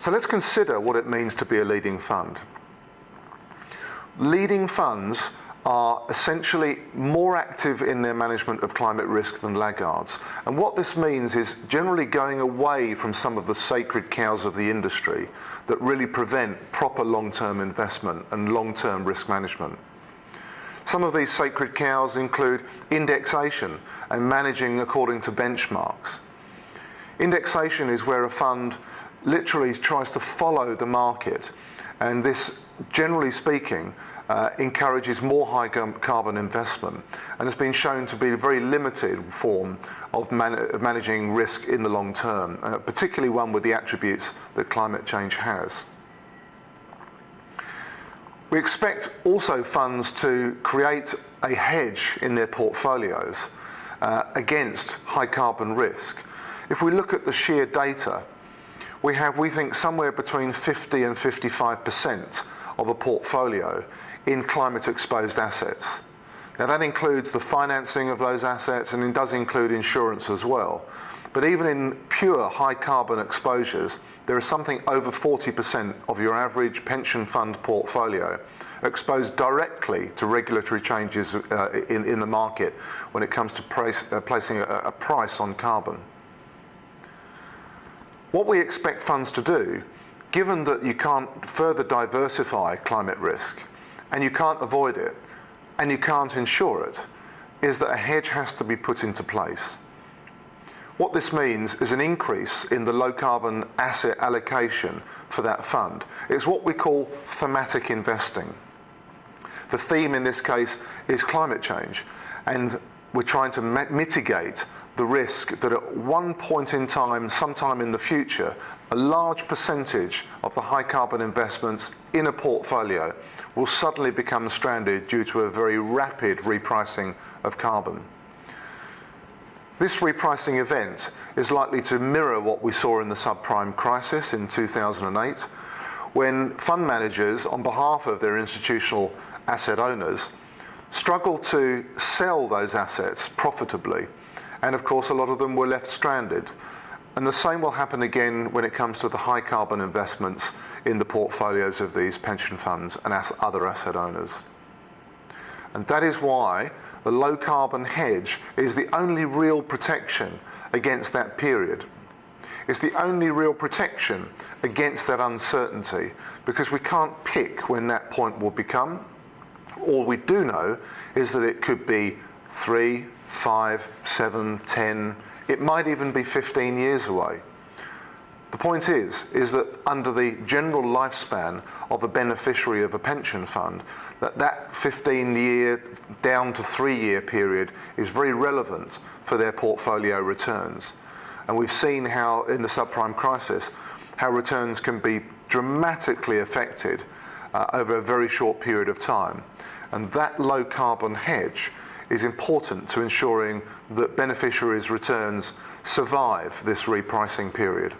So let's consider what it means to be a leading fund. Leading funds are essentially more active in their management of climate risk than laggards. And what this means is generally going away from some of the sacred cows of the industry that really prevent proper long-term investment and long-term risk management. Some of these sacred cows include indexation and managing according to benchmarks. Indexation is where a fund literally tries to follow the market, and this, generally speaking, encourages more high carbon investment and has been shown to be a very limited form of managing risk in the long term, particularly one with the attributes that climate change has. We expect also funds to create a hedge in their portfolios against high carbon risk. If we look at the sheer data, we think somewhere between 50 and 55% of a portfolio in climate exposed assets. Now that includes the financing of those assets, and it does include insurance as well. But even in pure high carbon exposures, there is something over 40% of your average pension fund portfolio exposed directly to regulatory changes in the market when it comes to placing a price on carbon. What we expect funds to do, given that you can't further diversify climate risk, and you can't avoid it, and you can't insure it, is that a hedge has to be put into place. What this means is an increase in the low carbon asset allocation for that fund. It's what we call thematic investing. The theme in this case is climate change, and we're trying to mitigate the risk that at one point in time, sometime in the future, a large percentage of the high carbon investments in a portfolio will suddenly become stranded due to a very rapid repricing of carbon. This repricing event is likely to mirror what we saw in the subprime crisis in 2008, when fund managers, on behalf of their institutional asset owners, struggled to sell those assets profitably. And of course, a lot of them were left stranded. And the same will happen again when it comes to the high carbon investments in the portfolios of these pension funds and other asset owners. And that is why the low carbon hedge is the only real protection against that period. It's the only real protection against that uncertainty, because we can't pick when that point will become. All we do know is that it could be 3, 5, 7, 10, it might even be 15 years away. The point is that under the general lifespan of a beneficiary of a pension fund, that 15-year down to 3-year period is very relevant for their portfolio returns. And we've seen how in the subprime crisis, how returns can be dramatically affected over a very short period of time. And that low carbon hedge is important to ensuring that beneficiaries' returns survive this repricing period.